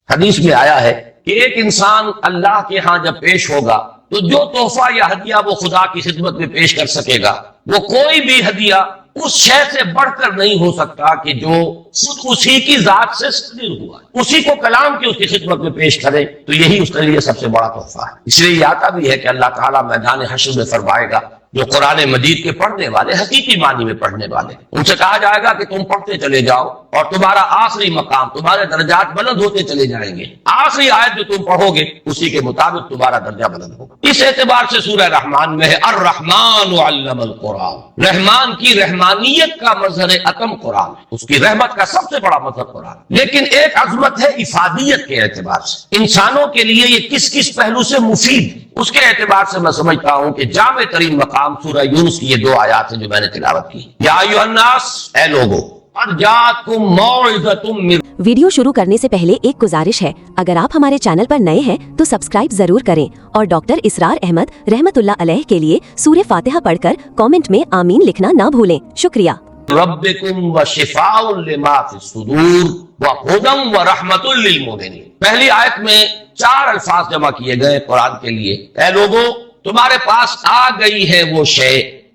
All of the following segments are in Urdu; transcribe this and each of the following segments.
حدیث میں آیا ہے کہ ایک انسان اللہ کے ہاں جب پیش ہوگا تو جو تحفہ یا ہدیہ وہ خدا کی خدمت میں پیش کر سکے گا وہ کوئی بھی ہدیہ اس شے سے بڑھ کر نہیں ہو سکتا کہ جو خود اسی کی ذات سے صادر ہوا ہے، اسی کو کلام کی اس کی خدمت میں پیش کرے تو یہی اس کے لیے سب سے بڑا تحفہ ہے۔ اس لیے یہ آتا بھی ہے کہ اللہ تعالیٰ میدان حشر میں فرمائے گا جو قرآن مجید کے پڑھنے والے، حقیقی معنی میں پڑھنے والے، ان سے کہا جائے گا کہ تم پڑھتے چلے جاؤ اور تمہارا آخری مقام، تمہارے درجات بلند ہوتے چلے جائیں گے، آخری آیت جو تم پڑھو گے اسی کے مطابق تمہارا درجہ بلند ہوگا۔ اس اعتبار سے سورہ رحمان میں ہے الرحمن علم القرآن، رحمان کی رحمانیت کا مظہر اتم قرآن ہے، اس کی رحمت کا سب سے بڑا مظہر قرآن، لیکن ایک عظمت ہے افادیت کے اعتبار سے، انسانوں کے لیے یہ کس کس پہلو سے مفید ہے اس کے اعتبار سے میں سمجھتا ہوں کہ جامع ترین مقام سورہ یونس کی یہ دو آیات ہیں جو میں نے تلاوت کی۔ یا ایھا الناس، اے لوگو، قد جاءتکم موعظۃ من۔ ویڈیو شروع کرنے سے پہلے ایک گزارش ہے، اگر آپ ہمارے چینل پر نئے ہیں تو سبسکرائب ضرور کریں اور ڈاکٹر اسرار احمد رحمت اللہ علیہ کے لیے سورہ فاتحہ پڑھ کر کامنٹ میں آمین لکھنا نہ بھولیں۔ شکریہ۔ ربکم وشفاء لما فی الصدور وہدی ورحمۃ للمؤمنین۔ پہلی آیت میں 4 الفاظ جمع کیے گئے قرآن کے لیے۔ اے لوگو، تمہارے پاس آ گئی ہے وہ شے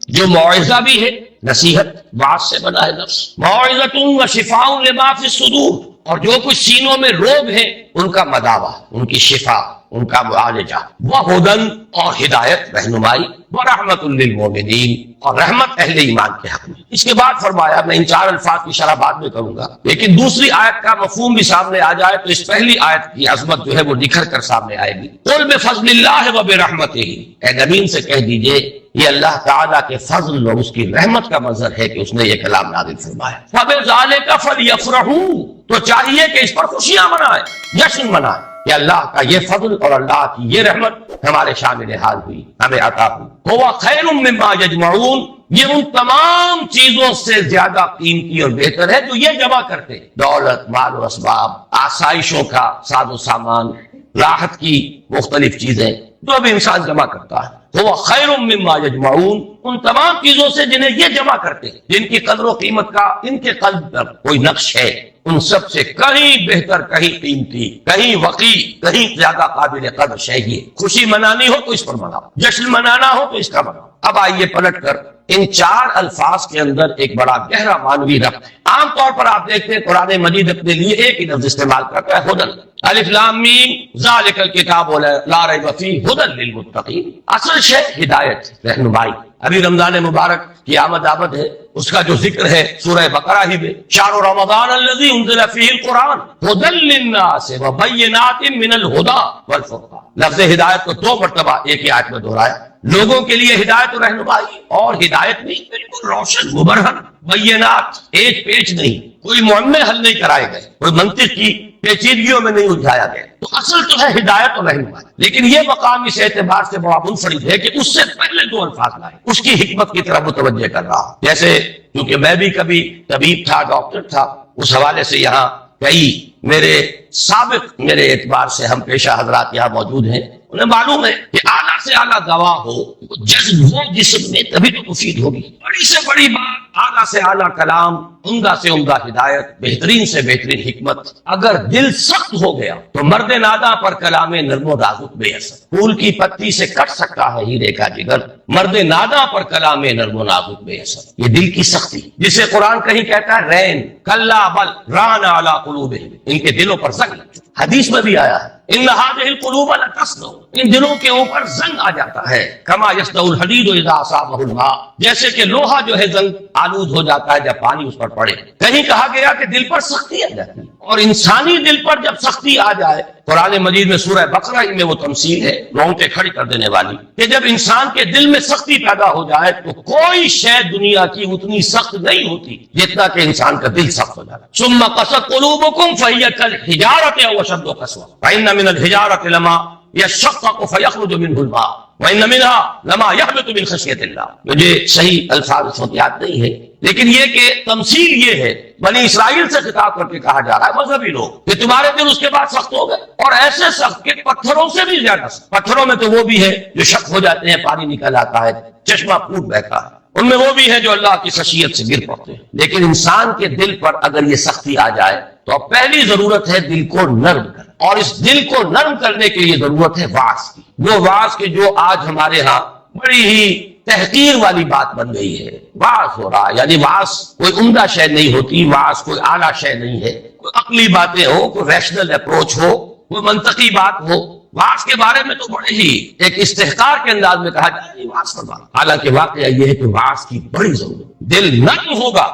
جو موعظہ بھی ہے، نصیحت، بات سے بنا ہے نفس، موعظۃ وشفاء لما فی الصدور، اور جو کچھ سینوں میں روگ ہے ان کا مداوع، ان کی شفا، ان کا معالجہ، وہدی، اور ہدایت، رہنمائی، ورحمۃ للمؤمنین، اور رحمت اہل ایمان کے حق میں۔ اس کے بعد فرمایا، میں ان 4 الفاظ کی شرح بعد میں کروں گا، لیکن دوسری آیت کا مفہوم بھی سامنے آ جائے تو اس پہلی آیت کی عظمت جو ہے وہ نکھر کر سامنے آئے گی۔ قل بفضل اللہ وبرحمتہ، اے نبی سے کہہ دیجئے یہ اللہ تعالیٰ کے فضل اور اس کی رحمت کا مظہر ہے کہ اس نے یہ کلام نازل فرمایا۔ فبذالک فلیفرحوا، تو چاہیے کہ اس پر خوشیاں منائیں، جشن منائیں کہ اللہ کا یہ فضل اور اللہ کی یہ رحمت ہمارے شامل حال ہوئی، ہمیں عطا ہوئی۔ هو خیر مما یجمعون، یہ ان تمام چیزوں سے زیادہ قیمتی اور بہتر ہے جو یہ جمع کرتے ہیں، دولت، مال و اسباب، آسائشوں کا ساز و سامان، راحت کی مختلف چیزیں جو بھی انسان جمع کرتا ہے۔ وہ خیر مما یجمعون، ان تمام چیزوں سے جنہیں یہ جمع کرتے ہیں، جن کی قدر و قیمت کا ان کے قلب پر کوئی نقش ہے، ان سب سے کہیں بہتر، کہیں قیمتی، کہیں وقی، کہیں زیادہ قابل قدر شے یہ۔ خوشی منانی ہو تو اس پر مناؤ، جشن منانا ہو تو اس کا مناؤ۔ اب آئیے پلٹ کر ان 4 الفاظ کے اندر ایک بڑا گہرا معنوی ربط ہے۔ عام طور پر آپ دیکھتے ہیں قرآن مجید اپنے لیے ایک ہی لفظ استعمال کرتا ہے، ہدن، الف لام میم ذالک الکتاب لا ریب فیہ ہدن للمتقین، اصل شے ہدایت، رہنمائی۔ ابھی رمضان مبارک کی آمد ہے، اس کا جو ذکر ہے سورہ بقرہ ہی میں، شہر رمضان الذی انزل فیہ القرآن ہدی للناس وبینات من الہدی والفرقان۔ لفظ ہدایت کو 2 مرتبہ ایک ہی آیت میں دہرایا، لوگوں کے لیے ہدایت و رہنمائی، اور ہدایت نہیں بالکل روشن مبرہن، بینات، ایک پیچ نہیں، کوئی معمے حل نہیں کرائے گئے، کوئی منطق کی پیچیدگیوں میں نہیں الجھایا گیا۔ تو اصل تو ہے ہدایت اور رہنمائی، لیکن یہ مقام اس اعتبار سے بڑا منفرد ہے کہ اس سے پہلے 2 الفاظ لائے، اس کی حکمت کی طرف متوجہ کر رہا ہوں۔ جیسے کیونکہ میں بھی کبھی طبیب تھا، ڈاکٹر تھا، اس حوالے سے یہاں کئی میرے اعتبار سے ہم پیشہ حضرات یہاں موجود ہیں، انہیں معلوم ہے کہ اعلیٰ سے اعلیٰ دوا ہو، جذب ہو جسم میں، تبھی تو مفید ہوگی۔ بڑی سے بڑی بات، اعلیٰ سے اعلیٰ کلام، عمدہ سے عمدہ ہدایت، بہترین سے بہترین حکمت، اگر دل سخت ہو گیا تو مرد ناداں پر کلام نرم و نازک بے اثر۔ پھول کی پتی سے کٹ سکتا ہے ہیرے کا جگر، مرد ناداں پر کلام نرم و نازک بے اثر۔ یہ دل کی سختی جسے قرآن کہیں کہتا ہے رین کلا بل ران علی قلوبہم، ان کے دلوں پر زنگ لگ چکا۔ حدیث میں بھی آیا ہے ان هذه القلوب لتصدع، ان دلوں کے اوپر زنگ آ جاتا ہے، کما یصدع الحدید اذا اصابه الماء، جیسے کہ لوہا جو ہے زنگ آلود ہو جاتا ہے جب پانی اس پر پڑے۔ کہیں کہا گیا کہ دل پر سختی آ جاتی ہے، اور انسانی دل پر جب سختی آ جائے، قرآن مجید میں سورہ بقرہ ہی میں وہ تمثیل ہے رونگٹے کھڑی کر دینے والی، کہ جب انسان کے دل میں سختی پیدا ہو جائے تو کوئی شے دنیا کی اتنی سخت نہیں ہوتی جتنا کہ انسان کا دل سخت ہو جائے۔ ثم قست قلوبکم فہی کالحجارۃ او اشد قسوۃ فإن من الحجارۃ لما یشقق فیخرج منہ الماء وإن منها لما یهبط من خشیۃ اللہ۔ مجھے صحیح الفاظ اس وقت یاد نہیں ہے، لیکن یہ کہ تمثیل یہ ہے، بنی اسرائیل سے خطاب کر کے کہا جا رہا ہے، مذہبی لوگ، کہ تمہارے دل اس کے بعد سخت ہو گئے، اور ایسے سخت کہ پتھروں سے بھی زیادہ سخت۔ پتھروں میں تو وہ بھی ہے جو شک ہو جاتے ہیں، پانی نکل آتا ہے، چشمہ پھوٹ بہتا ہے، ان میں وہ بھی ہے جو اللہ کی خشیت سے گر پڑتے ہیں۔ لیکن انسان کے دل پر اگر یہ سختی آ جائے تو اب پہلی ضرورت ہے دل کو نرم کرنا، اور اس دل کو نرم کرنے کے لیے ضرورت ہے واعظ کی. وہ واعظ کے جو آج ہمارے ہاں بڑی ہی تحقیر والی بات بن گئی ہے. واعظ ہو رہا ہے، یعنی واعظ کوئی عمدہ شے نہیں ہوتی، واعظ کوئی اعلیٰ شے نہیں ہے. کوئی عقلی باتیں ہو، کوئی ریشنل اپروچ ہو، کوئی منطقی بات ہو. واعظ کے بارے میں تو بڑے ہی ایک استحقار کے انداز میں کہا جائے واعظ فرما. حالانکہ واقعہ یہ ہے کہ واعظ کی بڑی ضرورت. دل نرم ہوگا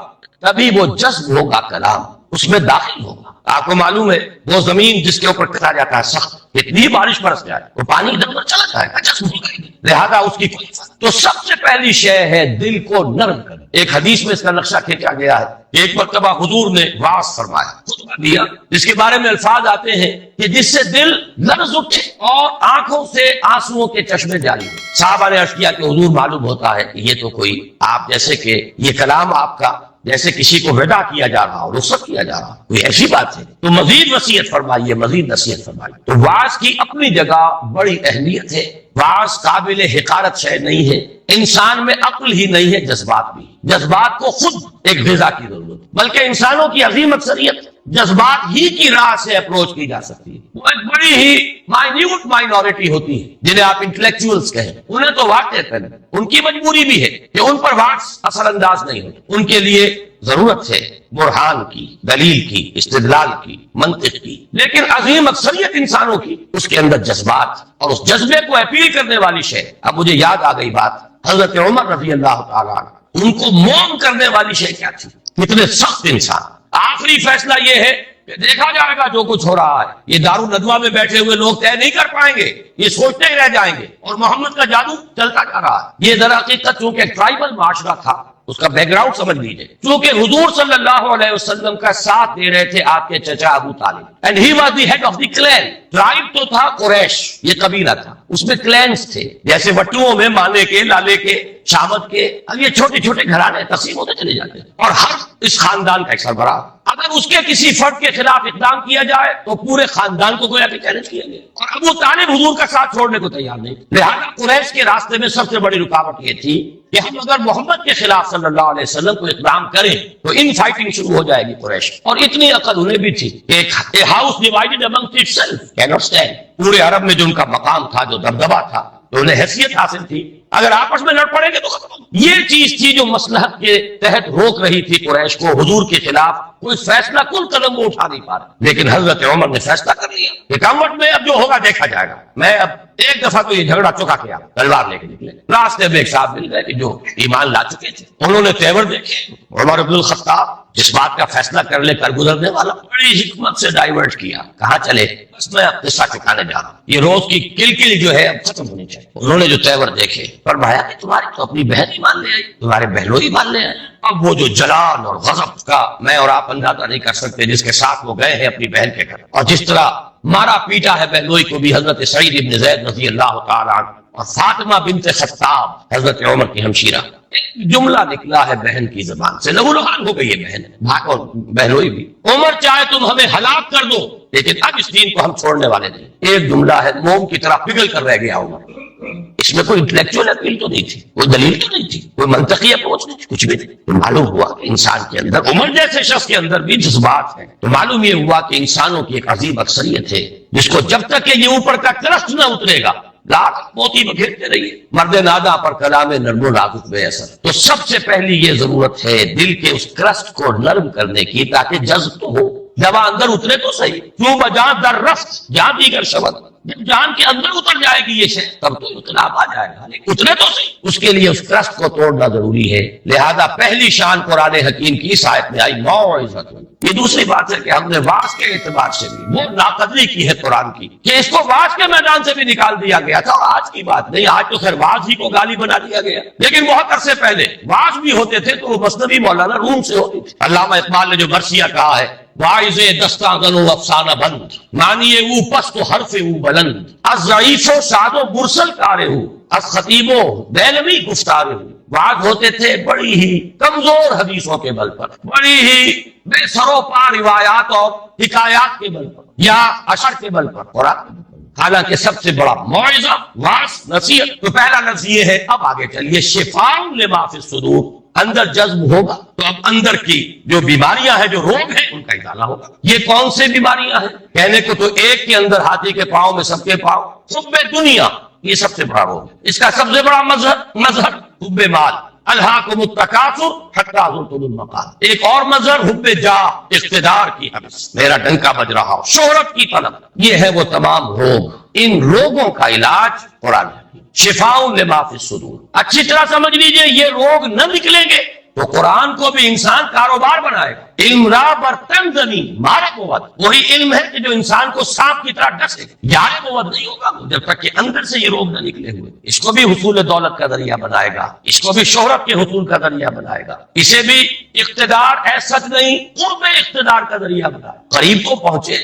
تبھی وہ جذب ہوگا، کلام اس میں داخل ہوگا. آپ کو معلوم ہے وہ زمین جس کے اوپر کھڑا جاتا ہے سخت، اتنی بارش برس جائے وہ پانی ادھر ادھر چلا جائے گا، جذب ہوگا ہی نہیں. لہذا اس کی کوئی فرق. تو سب سے پہلی شے ہے دل کو نرم کرنا. ایک حدیث میں اس کا نقشہ کھینچا گیا ہے. ایک مرتبہ حضور نے واعظ فرمایا، خطبہ دیا، جس کے بارے میں الفاظ آتے ہیں کہ جس سے دل لرز اٹھے اور آنکھوں سے آنسوؤں کے چشمے جاری ہو. صحابہ نے عرض کیا کہ حضور معلوم ہوتا ہے کہ یہ تو کوئی آپ جیسے کہ یہ کلام آپ کا جیسے کسی کو ودا کیا جا رہا ہو، رخصت کیا جا رہا ہو، کوئی ایسی بات ہے. تو مزید وصیت فرمائیے، مزید نصیحت فرمائیے. تو واعظ کی اپنی جگہ بڑی اہمیت ہے. واعظ قابل حقارت شے نہیں ہے. انسان میں عقل ہی نہیں ہے، جذبات بھی. جذبات کو خود ایک غذا کی ضرورت، بلکہ انسانوں کی عظیم اکثریت جذبات ہی کی راہ سے اپروچ کی جا سکتی ہے. وہ ایک بڑی ہی مائنیوٹ مائنورٹی ہوتی ہے جنہیں آپ انٹلیکچوئلز کہیں. انہیں تو واقع کریں، ان کی مجبوری بھی ہے کہ ان پر واعظ اثر انداز نہیں ہوتی. ان کے لیے ضرورت ہے برہان کی، دلیل کی، استدلال کی، منطق کی. لیکن عظیم اکثریت انسانوں کی اس کے اندر جذبات اور اس جذبے کو اپیل کرنے والی شے. اب مجھے یاد آ گئی بات حضرت عمر رضی اللہ تعالیٰ عنہ. ان کو موم کرنے والی شے کیا تھی؟ کتنے سخت انسان. آخری فیصلہ یہ ہے کہ دیکھا جائے گا جو کچھ ہو رہا ہے. یہ دارالندوہ میں بیٹھے ہوئے لوگ طے نہیں کر پائیں گے، یہ سوچتے ہی رہ جائیں گے، اور محمد کا جادو چلتا جا رہا ہے. یہ در حقیقت چونکہ ٹرائبل معاشرہ تھا، اس کا بیک گراؤنڈ سمجھ لیجیے. چونکہ حضور صلی اللہ علیہ وسلم کا ساتھ دے رہے تھے آپ کے چچا Abu Talib, and he was the head of the clan. Tribe تو تھا قریش، یہ قبیلہ تھا، اس میں کلینز تھے. جیسے وٹوؤں میں مانے کے، لالے کے، شامت کے، اب یہ چھوٹے چھوٹے گھرانے تقسیم ہوتے چلے جاتے ہیں. اور ہر اس خاندان کا ایک سربراہ. اگر اس کے کسی فرد کے خلاف اقدام کیا جائے تو پورے خاندان کو گویا کہ چیلنج کیا گیا. اور ابو طالب حضور کا ساتھ چھوڑنے کو تیار نہیں. لہذا قریش کے راستے میں سب سے بڑی رکاوٹ یہ تھی کہ ہم اگر محمد کے خلاف صلی اللہ علیہ وسلم کو اقدام کریں تو ان فائٹنگ شروع ہو جائے گی قریش. اور اتنی عقل انہیں بھی تھی کہ a house divided amongst itself cannot stand. پورے عرب میں جو ان کا مقام تھا، جو دبدبہ تھا، تو انہیں حیثیت حاصل تھی. اگر آپس میں لڑ پڑیں گے تو ختم. یہ چیز تھی جو مصلحت کے تحت روک رہی تھی قریش کو حضور کے خلاف کوئی فیصلہ کل قدم وہ اٹھا نہیں پا رہے. لیکن حضرت عمر نے فیصلہ کر لیا کہ کموٹ میں اب جو ہوگا دیکھا جائے گا. میں اب ایک دفعہ تو یہ جھگڑا چکا کیا، تلوار لے کے نکلے. راستے میں ایک صاحب مل گئے کہ جو ایمان لا چکے تھے. انہوں نے تیور دیکھے. عمر بن الخطاب جس بات کا فیصلہ کر لے کر گزرنے والا، بڑی حکمت سے ڈائیورٹ کیا. کہاں چلے؟ بس میں اب قصہ چکانے جا رہا ہوں، یہ روز کی کل جو ہے اب ختم ہونی چاہیے. انہوں نے جو تیور دیکھے فرمایا کہ تمہاری تو اپنی بہن ہی مان لے آئی، تمہارے بہنوئی مان لے آئی. اب وہ جو جلال اور غضب کا میں اور آپ اندازہ نہیں کر سکتے جس کے ساتھ وہ گئے ہیں اپنی بہن کے گھر، اور جس طرح مارا پیٹا ہے بہنوئی کو بھی حضرت سعید ابن زید رضی اللہ تعالیٰ عنہ اور فاطمہ بنت خطاب حضرت عمر کی ہمشیرہ. جملہ نکلا ہے بہن کی زبان سے، لہو لہان ہو گئی ہے بہن اور بہنوئی بھی. عمر چاہے تم ہمیں ہلاک کر دو لیکن اب اس دین کو ہم چھوڑنے والے نہیں. ایک جملہ ہے، موم کی طرح پگھل کر رہ گیا عمر. اس میں کوئی انٹلیکچوئل اپیل تو نہیں تھی، کوئی دلیل تو نہیں تھی، کوئی منطقی اپروچ نہیں تھی، کچھ بھی نہیں. تو معلوم ہوا کہ انسان کے اندر، عمر جیسے شخص کے اندر بھی جذبات ہیں. تو معلوم یہ ہوا کہ انسانوں کی ایک عظیم اکثریت ہے جس کو جب تک کہ یہ اوپر کا کرسٹ نہ اترے گا لاکھ موتی بکھیرتے رہیے. مرد نادا پر کلام نرم و نازک بے اثر. تو سب سے پہلی یہ ضرورت ہے دل کے اس کرسٹ کو نرم کرنے کی، تاکہ جذب تو ہو، جب اندر اترے تو صحیح. کیوں بجان در رفت جہاں دیگر شبد، جب جان کے اندر اتر جائے گی یہ شے تب تو انقلاب آ جائے گا. لیکن اترے تو صحیح، اس کے لیے اس کرسٹ کو توڑنا ضروری ہے. لہذا پہلی شان قرآن حکیم کی اس آیت میں آئی موعظۃ. یہ دوسری بات ہے کہ ہم نے واعظ کے اعتبار سے بھی وہ ناقدری کی ہے قرآن کی کہ اس کو واعظ کے میدان سے بھی نکال دیا گیا تھا. اور آج کی بات نہیں، آج تو خیر واعظ ہی کو گالی بنا دیا گیا، لیکن بہت عرصے پہلے واعظ بھی ہوتے تھے تو وہ مثنوی مولانا روم سے ہوتی تھی. علامہ اقبال نے جو مرثیہ کہا ہے، واعظ دستاں گنو افسانہ بند، مانیے او پست و حرف او بلند، از ضعیف و شاد و مرسل کارے ہو، از خطیب و دہلوی گفتارے ہو. واعظ ہوتے تھے بڑی ہی کمزور حدیثوں کے بل پر، بڑی ہی بے سرو پا روایات اور حکایات کے بل پر، یا اشعار کے بل پر، قرآن کے بل پر. حالانکہ سب سے بڑا موعظہ، واعظ، نصیحت. تو پہلا لفظ یہ ہے. اب آگے چلیے، شفاء لما فی الصدور. اندر جذب ہوگا تو اب اندر کی جو بیماریاں ہیں، جو روگ ہیں، ان کا ازالہ ہوگا۔ یہ کون سے بیماریاں ہیں؟ کہنے کو تو ایک کے اندر ہاتھی کے پاؤں میں سب کے پاؤں، حب دنیا، یہ سب سے بڑا روگ ہے۔ اس کا سب سے بڑا مظہر حب مال، الہاکم التکاثر حتی زرتم المقابر۔ ایک اور مظہر حب جاہ، اقتدار کی حوث، میرا ڈنکا بج رہا ہو، شہرت کی طلب۔ یہ ہے وہ تمام روگ۔ ان روگوں کا علاج قرآن ہے، شفاء لما فی الصدور۔ اچھی طرح سمجھ لیجئے، یہ روگ نہ نکلیں گے تو قرآن کو بھی انسان کاروبار بنائے گا۔ علم را برتن زنی مارا بود، وہی علم ہے کہ جو انسان کو سانپ کی طرح ڈسے، یار بود نہیں ہوگا جب تک کہ اندر سے یہ روگ نہ نکلے ہوئے۔ اس کو بھی حصول دولت کا ذریعہ بنائے گا، اس کو بھی شہرت کے حصول کا ذریعہ بنائے گا، اسے بھی اقتدار ایسا نہیں، قرب اقتدار کا ذریعہ بنائے۔ قریب تو پہنچے،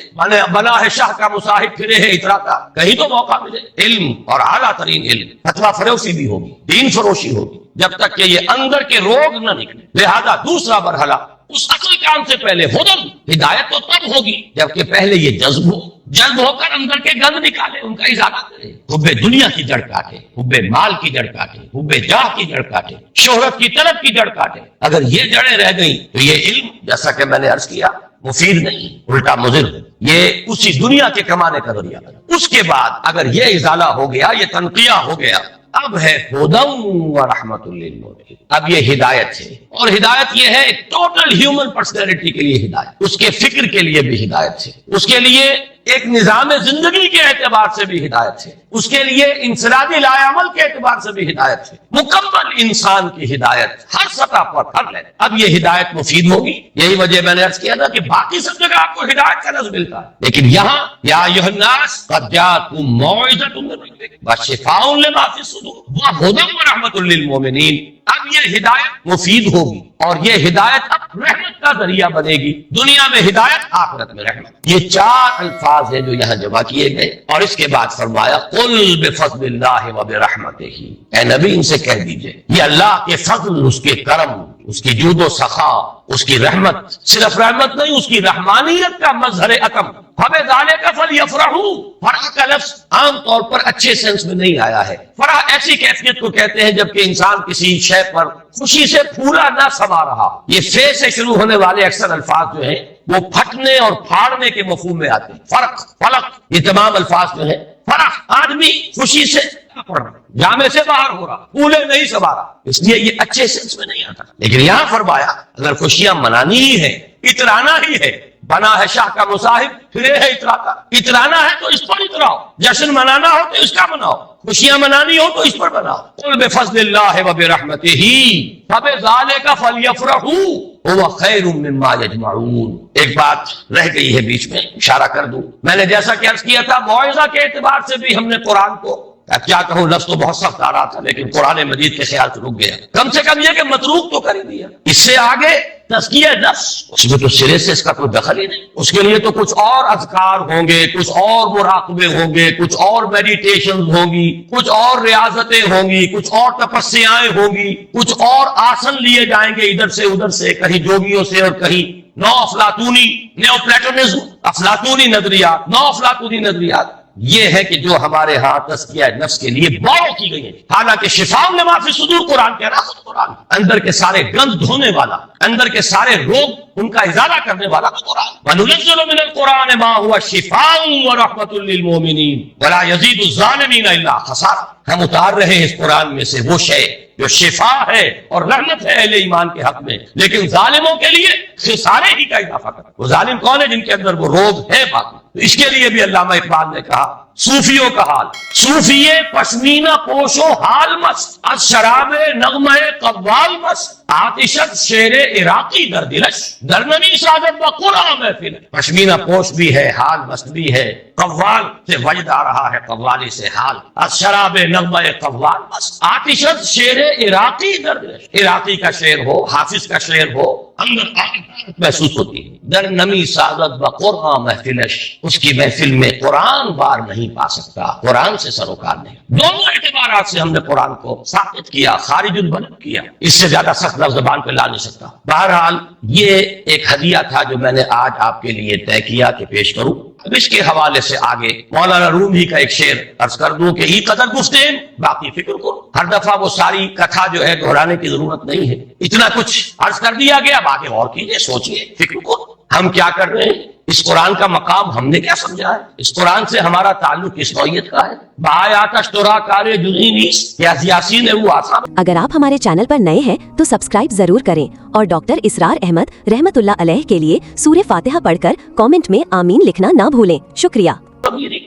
بنا ہے شاہ کا مصاحب، پھرے ہے اترا کا، کہیں تو موقع ملے۔ علم اور اعلیٰ ترین علم، فتویٰ فروشی بھی ہوگی، دین فروشی ہوگی، جب تک کہ یہ اندر کے روگ نہ نکلے۔ لہذا دوسرا مرحلہ، اس اصل کام سے پہلے ہدن، ہدایت تو تب ہوگی جبکہ پہلے یہ جذب ہو کر اندر کے گند نکالے، ان کا ازالہ کرے۔ حب دنیا کی جڑ کاٹے، حب مال کی جڑ کاٹے، حب جاہ کی جڑ کاٹے، شہرت کی طلب کی جڑ کاٹے۔ اگر یہ جڑیں رہ گئیں تو یہ علم، جیسا کہ میں نے عرض کیا، مفید نہیں، الٹا مضر ہے۔ یہ اسی دنیا کے کمانے کا ذریعہ بنا۔ اس کے بعد اگر یہ ازالہ ہو گیا، یہ تنقیہ ہو گیا، اب ہے ہدی و رحمت للمؤمنین۔ اب یہ ہدایت ہے، اور ہدایت یہ ہے ایک ٹوٹل ہیومن پرسنالٹی کے لیے ہدایت، اس کے فکر کے لیے بھی ہدایت ہے، اس کے لیے ایک نظام زندگی کے اعتبار سے بھی ہدایت ہے، اس کے لیے انفرادی لائے عمل کے اعتبار سے بھی ہدایت ہے، مکمل انسان کی ہدایت ہر سطح پر، ہر لیول۔ اب یہ ہدایت مفید ہوگی۔ یہی وجہ میں نے عرض کیا تھا کہ باقی سب جگہ آپ کو ہدایت کا لفظ ملتا ہے، لیکن یہاں یا ایھا الناس قد جاءتکم موعظۃ من ربکم وشفاء لما فی الصدور وہدی ورحمۃ للمؤمنین۔ اب یہ ہدایت مفید ہوگی، اور یہ ہدایت اب رحمت کا ذریعہ بنے گی، دنیا میں ہدایت، آخرت میں رحمت۔ یہ چار الفاظ ہیں جو یہاں جمع کیے گئے، اور اس کے بعد فرمایا قل بفضل اللہ وبرحمتہ، اے نبی ان سے کہہ دیجئے یہ اللہ کے فضل، اس کے کرم، اس کی جود و سخا، اس کی رحمت، صرف رحمت نہیں، اس کی رحمانیت کا مظہر عتم۔ فَبِذَلِكَ فَلْيَفْرَحُوا، فرح کا لفظ عام طور پر اچھے سینس میں نہیں آیا ہے۔ فرح ایسی کیفیت کو کہتے ہیں جبکہ انسان کسی شے پر خوشی سے پھولا نہ سما رہا۔ یہ فے سے شروع ہونے والے اکثر الفاظ جو ہیں وہ پھٹنے اور پھاڑنے کے مفہوم میں آتے ہیں۔ فرق، فلق، یہ تمام الفاظ جو ہیں، فرح آدمی خوشی سے جامے سے باہر ہو رہا، پھولے نہیں سما رہا، اس لیے یہ اچھے سینس میں نہیں آتا۔ لیکن یہاں فرمایا اگر خوشیاں منانی ہی ہے، اترانا ہی ہے، بنا ہے شاہ کا مصاحب، پھرے ہے اترا کا، اترانا ہے تو اس پر اتراؤ، جشن منانا ہو تو اس کا مناؤ، خوشیاں منانی ہو تو اس پر مناؤ۔ قل بفضل اللہ وبرحمتہ فبذلک فلیفرحوا هو خیر مما یجمعون۔ ایک بات رہ گئی ہے بیچ میں، اشارہ کر دوں۔ میں نے جیسا کہ عرض کیا تھا، موعظہ کے اعتبار سے بھی ہم نے قرآن کو، کیا کہوں، لفظ تو بہت سخت آ رہا تھا لیکن قرآن مجید کے خیال سے رک گیا، کم سے کم یہ کہ متروک تو کر ہی دیا۔ اس سے آگے تزکیہ نفس، اس میں تو سرے سے اس کا کوئی دخل ہی نہیں۔ اس کے لیے تو کچھ اور اذکار ہوں گے، کچھ اور مراقبے ہوں گے، کچھ اور میڈیٹیشن ہوں گی، کچھ اور ریاضتیں ہوں گی، کچھ اور تپسیائیں ہوں گی، کچھ اور آسن لیے جائیں گے ادھر سے ادھر سے، کہیں جوگیوں سے اور کہیں نو افلاطونی، نیو پلیٹونزم، افلاطونی نظریات، نو افلاطونی نظریات۔ یہ ہے کہ جو ہمارے ہاں تزکیہ نفس کے لیے بارو کی گئی ہے، حالانکہ شفاء لما فی الصدور قرآن کہہ رہا ہے، قرآن اندر کے سارے گند دھونے والا، اندر کے سارے روگ ان کا ازالہ کرنے والا قرآن۔ وَنُنَزِّلُ مِنَ الْقُرْآنِ مَا هُوَ شِفَاءٌ وَرَحْمَةٌ لِّلْمُؤْمِنِينَ وَلَا يَزِيدُ الظَّالِمِينَ إِلَّا خَسَارًا۔ ہم اتار رہے ہیں اس قرآن میں سے وہ شے جو شفا ہے اور رحمت ہے اہل ایمان کے حق میں، لیکن ظالموں کے لیے خسارے ہی کا اضافہ کرتا۔ وہ ظالم کون ہے؟ جن کے اندر وہ روگ ہے باقی۔ تو اس کے لیے بھی علامہ اقبال نے کہا، صوفیوں کا حال، صوفیے پشمینہ پوشو حال مست، از شراب نغمہ قوال مست، آتشت شیر عراقی در دلش، در نمی سازد و قرآن محفل۔ پشمینہ پوش بھی ہے، حال مست بھی ہے، قوال سے وجد آ رہا ہے، قوالی سے حال، از شراب نغمہ قوال مست، آتشت شیر عراقی در دلش۔ عراقی کا شعر ہو، حافظ کا شعر ہو، اندر محسوس ہوتی ہے۔ در نمی سازد و قرآن محفلش، اس کی محفل میں قرآن بار نہیں پا سکتا، قرآن سے سروکار نہیں۔ دونوں اعتبارات سے ہم نے قرآن کو ثابت کیا، خارج البلد کیا، اس سے زیادہ سخت لفظ زبان پہ لا نہیں سکتا۔ بہرحال یہ ایک ہدیہ تھا جو میں نے آج آپ کے لیے طے کیا کہ پیش کروں۔ اب اس کے حوالے سے آگے مولانا رومی کا ایک شعر عرض کر دوں کہ ای قدر گفتین باقی فکر کو، ہر دفعہ وہ ساری کتھا جو ہے دہرانے کی ضرورت نہیں ہے، اتنا کچھ عرض کر دیا گیا، اب آگے غور کیجئے، سوچئے، فکر کو ہم کیا کر رہے ہیں، اس قرآن کا مقام ہم نے کیا سمجھا ہے، اس قرآن سے ہمارا تعلق کس نوعیت کا ہے۔ بآیاتش ترا کار جزئی نیست، یا یاسین وہ آسان۔ اگر آپ ہمارے چینل پر نئے ہیں تو سبسکرائب ضرور کریں اور ڈاکٹر اسرار احمد رحمت اللہ علیہ کے لیے سورہ فاتحہ پڑھ کر کامنٹ میں آمین لکھنا نہ بھولیں۔ شکریہ۔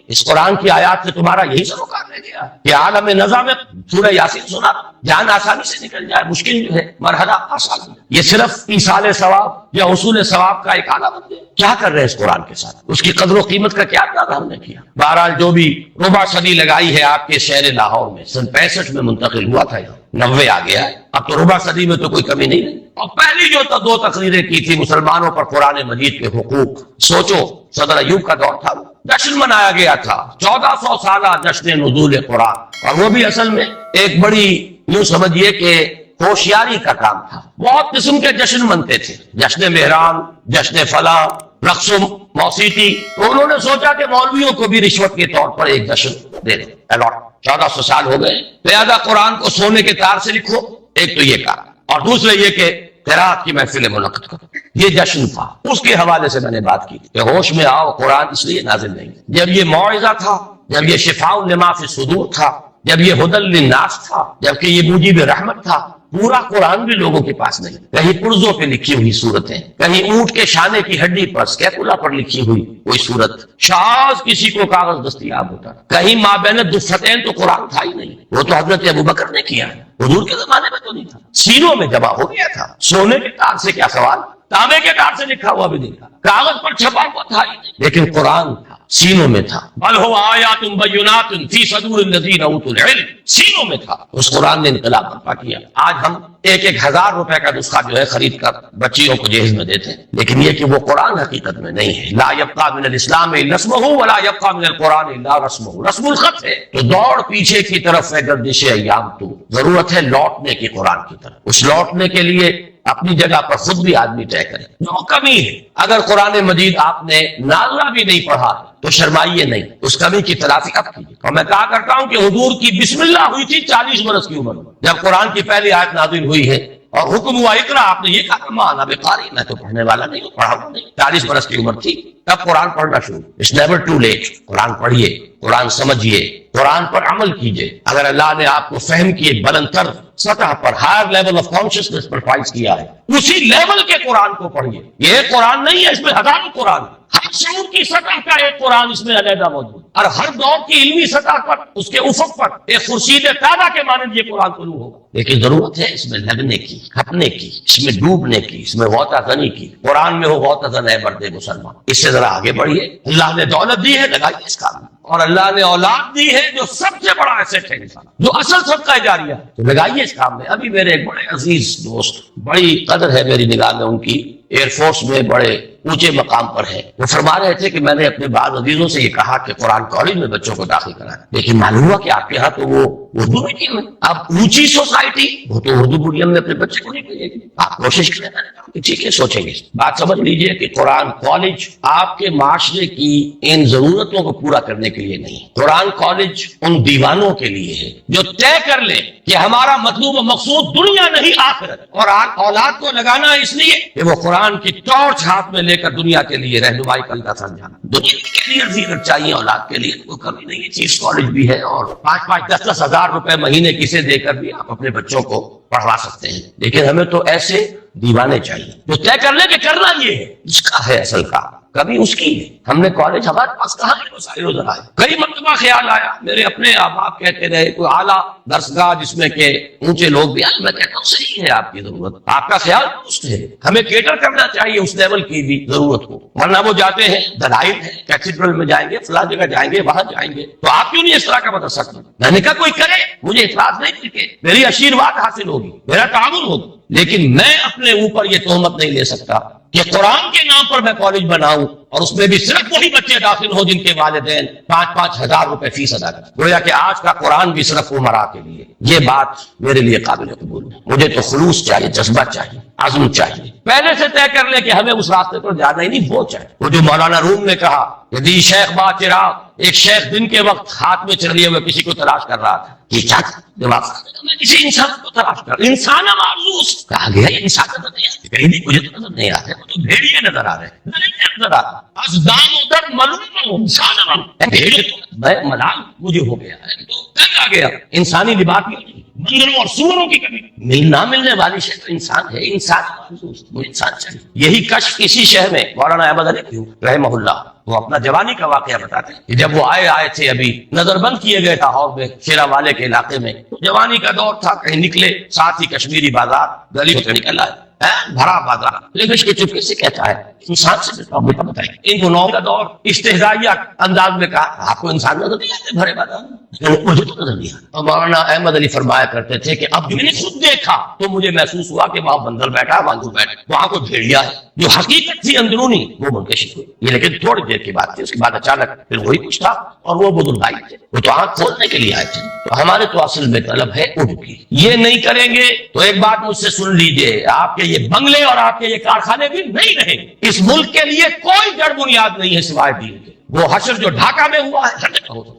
اس قرآن کی آیات سے تمہارا یہی سروکار رہ گیا کہ عالم نظام میں سورہ یاسین سنا جان آسانی سے نکل جائے، مشکل جو ہے مرحلہ آسان ہے، یہ صرف ایصال ثواب یا حصول ثواب کا ایک آلہ بن گیا۔ کیا کر رہے ہیں اس قرآن کے ساتھ، اس کی قدر و قیمت کا کیا اندازہ ہم نے کیا۔ بہرحال جو بھی ربع صدی لگائی ہے آپ کے شہر لاہور میں، سن 65 میں منتقل ہوا تھا، 90 آ گیا ہے، اب تو ربع صدی میں تو کوئی کمی نہیں ہے۔ اور پہلی جو 2 تقریریں کی تھی مسلمانوں پر قرآن مجید کے حقوق، سوچو صدر ایوب کا دور تھا، جشن منایا گیا تھا 1400 سالہ جشن نزول قرآن، اور وہ بھی اصل میں ایک بڑی یوں سمجھیے کہ ہوشیاری کا کام تھا۔ بہت قسم کے جشن منتے تھے، جشن مہران، جشن فلاح، رقص و موسیقی، تو انہوں نے سوچا کہ مولویوں کو بھی رشوت کے طور پر ایک جشن دے دیں، الاٹ 1400 سال ہو گئے، لہذا قرآن کو سونے کے تار سے لکھو، ایک تو یہ کہا، اور دوسرے یہ کہ قرات کی محفل منعقد کرو، یہ جشن تھا۔ اس کے حوالے سے میں نے بات کی کہ ہوش میں آؤ، قرآن اس لیے نازل نہیں، جب یہ موعظہ تھا، جب یہ شفاء لما فی الصدور تھا، جب یہ ہدی للناس تھا، جبکہ یہ موجب رحمت تھا، پورا قرآن بھی لوگوں کے پاس نہیں، کہیں پرزوں پہ لکھی ہوئی صورتیں، کہیں اونٹ کے شانے کی ہڈی پر اسکیپولا پر لکھی ہوئی کوئی صورت، شاذ کسی کو کاغذ دستیاب ہوتا، کہیں مابین دفتین تو قرآن تھا ہی نہیں، وہ تو حضرت ابوبکر نے کیا ہے، حضور کے زمانے میں تو نہیں تھا، سینوں میں جمع ہو گیا تھا۔ سونے کے تار سے کیا سوال، تانبے کے تار سے لکھا ہوا بھی نہیں تھا، کاغذ پر چھپا ہوا تھا ہی نہیں، لیکن قرآن تھا، سینوں میں تھا۔ بل هو آیات بینات فی صدور الذین اوتوا العلم، سینوں میں تھا۔ اس قرآن نے انقلاب برپا کیا۔ آج ہم 1,000 روپے کا نسخہ جو ہے خرید کر بچیوں کو جہیز میں دیتے ہیں، لیکن یہ کہ وہ قرآن حقیقت میں نہیں ہے۔ لا یبقى من الاسلام الا اسمہ ولا یبقى من القرآن الا رسمہ، رسم الخط ہے، تو دوڑ پیچھے کی طرف ہے گردش ایام، تو ضرورت ہے لوٹنے کی قرآن کی طرف۔ اس لوٹنے کے لیے اپنی جگہ پر خود بھی آدمی طے کرے، جو کمی ہے، اگر قرآن مجید آپ نے نازلہ بھی نہیں پڑھا تو شرمائیے نہیں، اس کمی کی تلافی اب کیجیے۔ اور میں کہا کرتا ہوں کہ حضور کی بسم اللہ ہوئی تھی 40 برس کی عمر میں، جب قرآن کی پہلی آیت نازل ہوئی ہے اور حکم ہوا اقرا، آپ نے یہ کہا کہ ماں انا بقاری، میں تو پڑھنے والا نہیں ہوں، پڑھا ہوا نہیں۔ 40 برس کی عمر تھی تب قرآن پڑھنا شروع۔ اٹس نیور ٹو لیٹ، قرآن پڑھیے، قرآن سمجھیے، قرآن پر عمل کیجیے۔ اگر اللہ نے آپ کو فہم کی ایک بلند تر سطح پر، ہائر لیول آف کانشیسنس پر فائز کیا ہے، اسی لیول کے قرآن کو پڑھیے۔ یہ ایک قرآن نہیں ہے، اس میں ہزاروں قرآن، ہر شعور کی سطح کا ایک قرآن اس میں علیحدہ موجود، اور ہر دور کی علمی سطح پر، اس کے افق پر ایک خورشید تازہ کے مانند یہ قرآن طلوع ہوگا۔ لیکن ضرورت ہے اس میں لگنے کی، کھپنے کی، اس میں ڈوبنے کی، اس میں غوطہ زنی کی۔ قرآن میں ہو غوطہ زن ہے مرد مسلمان۔ اس سے ذرا آگے بڑھیے۔ اللہ نے دولت دی ہے، لگائیے اس کام میں، اور اللہ نے اولاد دی ہے جو سب سے بڑا ایسٹ ہے انسان، جو اصل صدقہ جاریہ ہے، تو لگائیے اس کام میں۔ ابھی میرے ایک بڑے عزیز دوست، بڑی قدر ہے میری نگاہ میں ان کی، ایئر فورس میں بڑے اونچے مقام پر ہے، وہ فرما رہے تھے کہ میں نے اپنے بعض عزیزوں سے یہ کہا کہ قرآن کالج میں بچوں کو داخل کرائیں، لیکن معلوم ہوا کہ آپ کے ہاں تو وہ اردو میڈیم ہے۔ اب اونچی سوسائٹی وہ تو اردو میڈیم میں اپنے بچے کو نہیں بھیجے گی، آپ کوشش کریں، کہ ٹھیک ہے سوچیں گے۔ بات سمجھ لیجئے کہ قرآن کالج آپ کے معاشرے کی ان ضرورتوں کو پورا کرنے کے لیے نہیں، قرآن کالج ان دیوانوں کے لیے ہے جو طے کر لیں کہ ہمارا مطلوب و مقصود دنیا نہیں آخرت، اور اولاد کو لگانا اس لیے کہ وہ قرآن کی ٹارچ ہاتھ میں لے کر دنیا کے لیے رہنمائی کا سمجھانا۔ دنیا کے لیے زینت چاہیے، اولاد کے لیے کوئی کمی نہیں ہے، چیز کالج بھی ہے، اور 5-5 10-10 ہزار روپے مہینے کسے دے کر بھی آپ اپنے بچوں کو پڑھوا سکتے ہیں۔ لیکن ہمیں تو ایسے دیوانے چاہیے جو طے کر لے کہ کرنا یہ ہے، اس کا ہے اصل کام، کبھی اس کی ہے۔ ہم نے کالج ہمارے پاس کہاں ہے وسائل و ذرائع؟ کئی مرتبہ خیال آیا، میرے اپنے آپ کہتے رہے کوئی اعلیٰ درسگاہ جس میں کہ اونچے لوگ بھی آئے، میں کہتا ہوں صحیح ہے آپ کی ضرورت، آپ کا خیال درست ہے، ہمیں کیٹر کرنا چاہیے اس لیول کی بھی ضرورت کو، ورنہ وہ جاتے ہیں دلائل ہے، کیتھیڈرل میں جائیں گے، فلاں جگہ جائیں گے، وہاں جائیں گے، تو آپ کیوں نہیں اس طرح کا بتا سکتے؟ میں نے کہا کوئی کرے، مجھے اعتراض نہیں مل کے میری آشیرواد حاصل ہوگی، میرا تعاون ہوگا، لیکن میں اپنے اوپر یہ تہمت نہیں لے سکتا کہ قرآن کے نام پر میں کالج بناؤں اور اس میں بھی صرف وہی بچے داخل ہوں جن کے والدین 5-5 ہزار روپے فیس ادا کریں، گویا کہ آج کا قرآن بھی صرف عمرا کے لیے۔ یہ بات میرے لیے قابل قبول ہے، مجھے تو خلوص چاہیے، جذبہ چاہیے، عزم چاہیے، پہلے سے طے کر لے کہ ہمیں اس راستے پر جانا ہی نہیں، وہ چاہیے۔ وہ جو مولانا روم نے کہا کہ دی شیخ با چراغ، ایک شیخ دن کے وقت ہاتھ میں چلیے ہوئے کسی کو تلاش کر رہا تھا، یہ کیا تھا؟ جواب میں کسی انسان کو تلاش کر، انسان معزوز کہا گیا، انسان نظر نہیں آتے، کہیں نہیں، مجھے تو نظر نہیں آتے، وہ تو بھیڑیے نظر آ رہے ہیں، نظر آ رہا ازدام ادھر معلوم انسان بھیڑیے تو میں ملال مجھے ہو گیا ہے، تو تنگ آ گیا، انسانی لباس میں بندروں اور سوروں کی کمی، نہ ملنے والی شے تو انسان ہے، انسان معزوز، وہ انسان چاہیے۔ یہی کشف اسی شہر میں مولانا احمد علی رحمہ اللہ وہ اپنا جوانی کا واقعہ بتاتے ہیں کہ جب وہ آئے تھے، ابھی نظر بند کیے گئے لاہور میں شیرا والے کے علاقے میں، جوانی کا دور تھا، کہیں نکلے، ساتھ ہی کشمیری بازار گلی سے نکل آئے، بھرا بازار، لیکن اس کے چپکے سے کہتا ہے انسان سے بتائیں، ان کو نو کا دور استہزائیہ انداز میں کہا، آپ کو انسان نظر نہیں آتے بھرے بازار میں؟ مجھے تو نظر نہیں آتا۔ مولانا احمد علی فرمایا کرتے تھے کہ اب میں نے خود دیکھا تو مجھے محسوس ہوا کہ وہاں بندر بیٹھا، بانجو بیٹھا، وہاں کوئی بھیڑیا ہے، جو حقیقت تھی اندرونی وہ منکشف ہوئی، یہ لیکن تھوڑی دیر کی بات تھی، اس کے بعد اچانک پھر وہی کچھ تھا، اور وہ بزرگ بھائی تھے، وہ تو آنکھ کھولنے کے لیے آئے تھے۔ تو ہمارے تو اصل میں طلب ہے اردو کی، یہ نہیں کریں گے تو ایک بات مجھ سے سن لیجئے، آپ کے یہ بنگلے اور آپ کے یہ کارخانے بھی نہیں رہیں گے، اس ملک کے لیے کوئی جڑ بنیاد نہیں ہے سوائے دین کے۔ وہ حشر جو ڈھاکہ میں ہوا ہے،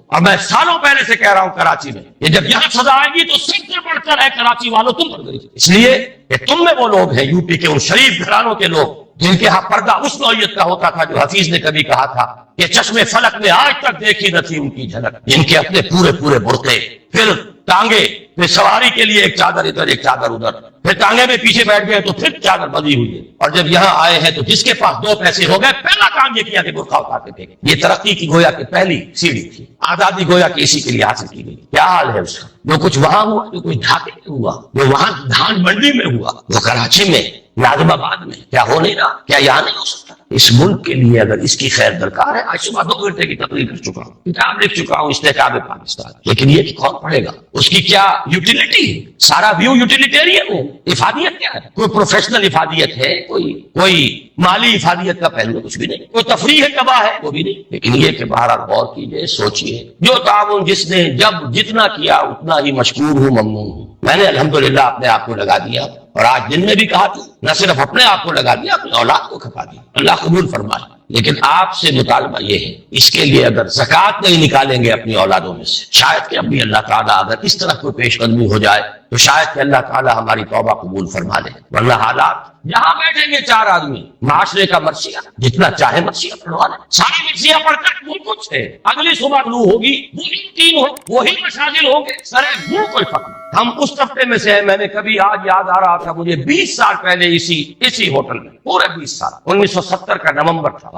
اور میں سالوں پہلے سے کہہ رہا ہوں کراچی میں، یہ جب یہاں سزا آئے گی تو سب سے بڑھ کر ہے کراچی والوں تم پر گئی، اس لیے کہ تم میں وہ لوگ ہیں، یو پی کے ان شریف گھرانوں کے لوگ جن کے ہاں پردہ اس نوعیت کا ہوتا تھا جو حفیظ نے کبھی کہا تھا کہ چشمے فلک میں آج تک دیکھی نہ تھی ان کی جھلک، جن کے اپنے پورے پورے برقعے، پھر ٹانگے، پھر سواری کے لیے ایک چادر ادھر ایک چادر ادھر، پھر ٹانگے میں پیچھے بیٹھ گئے تو پھر چادر بندھی ہوئی ہے، اور جب یہاں آئے ہیں تو جس کے پاس دو پیسے ہو گئے پہلا کام یہ کیا کہ برقع اتارتے تھے۔ یہ ترقی کی گویا کہ پہلی سیڑھی تھی، آزادی گویا کہ اسی کے لیے حاصل کی گئی۔ کیا حال ہے اس کا؟ جو کچھ وہاں ہوا، جو کچھ ڈھاکے میں ہوا، جو وہاں دھان منڈی میں ہوا، وہ کراچی میں، ناظم آباد میں، کیا ہو نہیں رہا؟ کیا یہاں نہیں ہو سکتا؟ اس ملک کے لیے اگر اس کی خیر درکار ہے، آج صبح 2 گھنٹے کی تقریر کر چکا ہوں، کتاب لکھ چکا ہوں استحکام پاکستان، لیکن یہ کہ کون پڑھے گا؟ اس کی کیا یوٹیلیٹی ہے؟ سارا ویو یوٹیلیٹیرین ہے، افادیت کیا ہے؟ کوئی پروفیشنل افادیت ہے؟ کوئی مالی افادیت کا پہلو کچھ بھی نہیں، کوئی تفریح تباہ ہے وہ بھی نہیں، لیکن یہ کہ بہرحال غور کیجئے، سوچئے، جو تعاون جس نے جب جتنا کیا اتنا ہی مشکور ہوں، ممنون ہوں۔ میں نے الحمدللہ اپنے آپ کو لگا دیا، اور آج دن میں بھی کہا تھا، نہ صرف اپنے آپ کو لگا دیا، اپنی اولاد کو کھپا دیا، اللہ قبول فرمائے۔ لیکن آپ سے مطالبہ یہ ہے، اس کے لیے اگر زکوٰۃ نہیں نکالیں گے اپنی اولادوں میں سے، شاید کہ ابھی اللہ تعالیٰ اگر اس طرح کوئی پیش قدمی ہو جائے تو شاید کہ اللہ تعالیٰ ہماری توبہ قبول فرما لے، ورنہ حالات یہاں بیٹھیں گے 4 آدمی، معاشرے کا مرثیہ جتنا چاہے مرثیہ پڑھوا لیں، ساری مرثیہ پڑھ کر وہ کچھ ہے، اگلی صبح طلوع ہوگی وہی 3 ہو، وہی مشاغل ہوں گے، سرے وہ کوئی فرق نہیں۔ ہم اس طبقے میں سے ہیں، میں نے کبھی آج یاد آ رہا تھا مجھے 20 سال پہلے اسی ہوٹل میں، پورے 20 سال، 1970 کا نومبر تھا،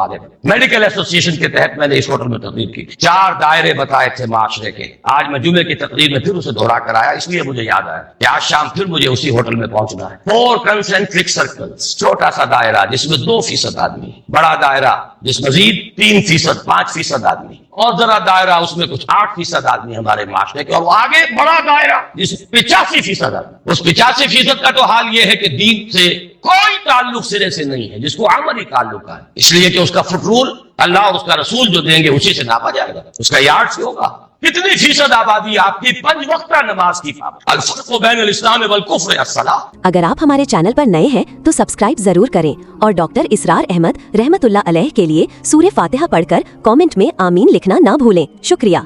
میڈیکل ایسوسی ایشن کے تحت میں نے اس ہوٹل میں تقریر کی، 4 دائرے بتائے تھے معاشرے کے۔ آج میں جمعے کی تقریر میں پھر اسے دہرا کر آیا، اس لیے مجھے یاد آیا کہ آج شام پھر مجھے اسی ہوٹل میں پہنچنا ہے۔ 4 کنسنٹرک سرکلز، چھوٹا سا دائرہ جس میں 2% آدمی، بڑا دائرہ جس مزید 3%، 5% آدمی، اور ذرا دائرہ اس میں کچھ 8% آدمی ہمارے معاشرے کے، اور وہ آگے بڑا دائرہ جس 85% آدمی۔ اس 85% کا تو حال یہ ہے کہ دین سے کوئی تعلق سرے سے نہیں ہے، جس کو عملی تعلق ہے، اس لیے کہ اس کا فٹرول اللہ اور اس کا رسول جو دیں گے اسی سے ناپا جائے گا، اس کا یارڈ سے ہوگا۔ کتنی فیصد آبادی آپ کی 5 وقتہ نماز کی پابند؟ الفرق بین الاسلام والکفر الصلاۃ۔ اگر آپ ہمارے چینل پر نئے ہیں تو سبسکرائب ضرور کریں، اور ڈاکٹر اسرار احمد رحمت اللہ علیہ کے لیے سورہ فاتحہ پڑھ کر کامنٹ میں آمین لکھنا نہ بھولیں۔ شکریہ۔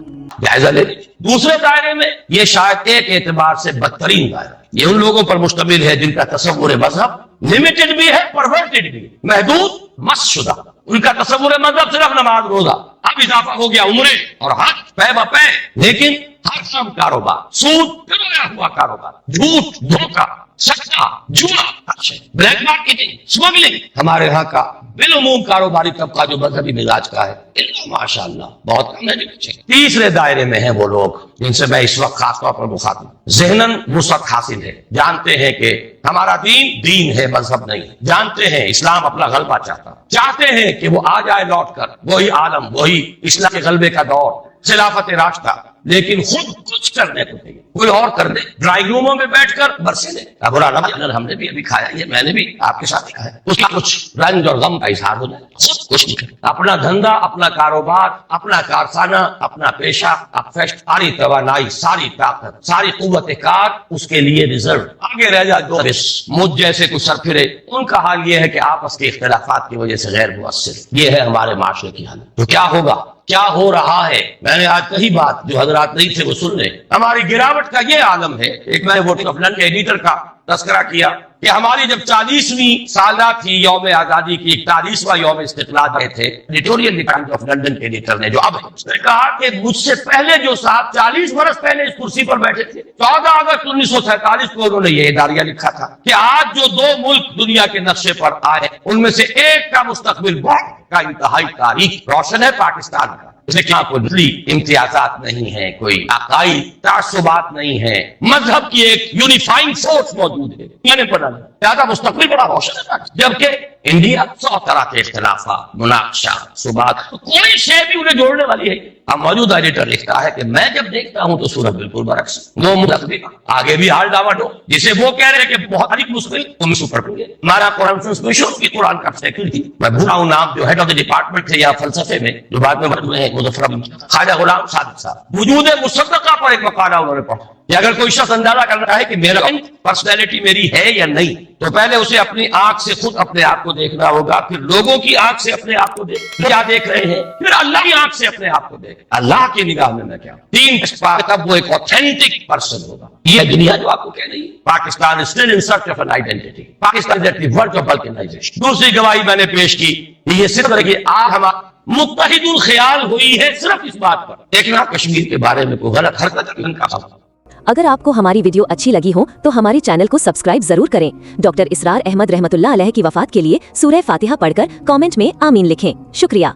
جائزہ لے لیجیے۔ دوسرے دائرے میں یہ شاید ایک اعتبار سے بدترین دائرہ، یہ ان لوگوں پر مشتمل ہے جن کا تصور مذہب لمیٹڈ بھی ہے، پرورٹڈ بھی، محدود مس شدہ۔ ان کا تصور مذہب صرف نماز روزہ، اب اضافہ ہو گیا عمرے اور حج پے بپے، لیکن ہر کام کاروبار، سود پھرویا ہوا کاروبار، جھوٹ، دھوکہ، سچا، جوا، بلیک مارکیٹنگ، سمگلنگ، ہمارے ہاں کا بالعموم کاروباری طبقہ جو مذہبی مزاج کا ہے، ماشاء اللہ بہت کم ہے۔ تیسرے دائرے میں ہیں وہ لوگ جن سے میں اس وقت خاص طور پر مخاطب، ذہناً وسعت حاصل ہے، جانتے ہیں کہ ہمارا دین ہے، مذہب نہیں، جانتے ہیں اسلام اپنا غلبہ چاہتے ہیں کہ وہ آ جائے لوٹ کر وہی عالم، وہی اسلام کے غلبے کا دور، خلافت راشدہ، لیکن خود کچھ کرنے کو نہیں، کوئی اور کر دے، ڈرائنگ روموں میں بیٹھ کر برسے دے، اب ہم نے بھی ابھی کھایا، یہ میں نے بھی آپ کے ساتھ کھایا، اس کا کچھ رنج اور غم کا اظہار ہو جائے، خود کچھ نہیں کرے، اپنا دھندا، اپنا کاروبار، اپنا کارخانہ، اپنا پیشہ، ساری توانائی، ساری طاقت، ساری قوت کار اس کے لیے ریزرو، آگے رہ جائے جو مجھ جیسے کچھ سر پھرے، ان کا حال یہ ہے کہ آپس کے اختلافات کی وجہ سے غیر مؤثر، یہ ہے ہمارے معاشرے کی حالت۔ تو کیا ہوگا، کیا ہو رہا ہے؟ میں نے آج کہی بات، جو حضرات نہیں تھے وہ سن لیں، ہماری گراوٹ کا یہ عالم ہے۔ ایک میں نے ووٹنگ آف لنڈن کے ایڈیٹر کا تذکرہ کیا کہ ہماری جب 40ویں سالہ تھی یوم آزادی کی، 41واں یوم استقلال گئے تھے، ایڈیٹوریل ٹائمز آف لنڈن کے ایڈیٹر نے، جو اب ہے، اس نے کہا کہ مجھ سے پہلے جو صاحب 40 برس پہلے اس کرسی پر بیٹھے تھے، 14 اگست 1947 کو انہوں نے یہ اداریہ لکھا تھا کہ آج جو دو ملک دنیا کے نقشے پر آئے، ان میں سے ایک کا مستقبل بہت کا انتہائی تاریخ روشن ہے، پاکستان کا۔ لیکن کوئی امتیازات نہیں ہیں، کوئی عقائد تعصبات نہیں ہیں، مذہب کی ایک یونیفائنگ فورس موجود ہے، میں نے پڑھا زیادہ مستقبل بڑا روشن ہے، جبکہ انڈیا 100 طرح کے اختلافات، مناقشات، صبات، کوئی شے بھی انہیں جوڑنے والی ہے۔ اب موجودہ ایڈیٹر لکھتا ہے کہ میں جب دیکھتا ہوں تو صورت بالکل برعکس، دو مستقبل آگے بھی حال ڈاواڈو، جسے وہ کہہ رہے کہ بہت ادھک مشکل، تم سپر پڑے۔ ہمارا قرآن کی قرآن کا سیکرٹری، میں بھولا ہوں نام، جو ہیڈ آف دی ڈپارٹمنٹ تھے یا فلسفے میں، جو بعد میں مرحوم ہیں مظفر خواجہ غلام صادق صاحب، وجود مصدقہ پر ایک مقالہ انہوں نے پڑھا کہ اگر کوئی شخص اندازہ کرنا ہے کہ میرا پرسنالٹی میری ہے یا نہیں، تو پہلے اسے اپنی آنکھ سے خود اپنے آپ کو دیکھنا ہوگا، پھر لوگوں کی آنکھ سے اپنے آپ کو کیا دیکھ رہے ہیں، پھر اللہ کی آنکھ سے اپنے آپ کو دیکھ، اللہ کی نگاہ میں کیا، تین تب وہ ایک اوتھینٹک پرسن ہوگا۔ یہ دنیا جو آپ کو کہہ رہی ہے، Pakistan is still in search of an identity. Pakistan is at the verge of balkanization۔ دوسری گواہی میں نے پیش کی، یہ صرف ہے کہ آج ہمارا متحد الخیال ہوئی ہے صرف اس بات پر، دیکھنا کشمیر کے بارے میں کوئی غلط حرکت کرنے کا۔ اگر آپ کو ہماری ویڈیو اچھی لگی ہو تو ہمارے چینل کو سبسکرائب ضرور کریں۔ ڈاکٹر اسرار احمد رحمت اللہ علیہ کی وفات کے لیے سورہ فاتحہ پڑھ کر کامنٹ میں آمین لکھیں۔ شکریہ۔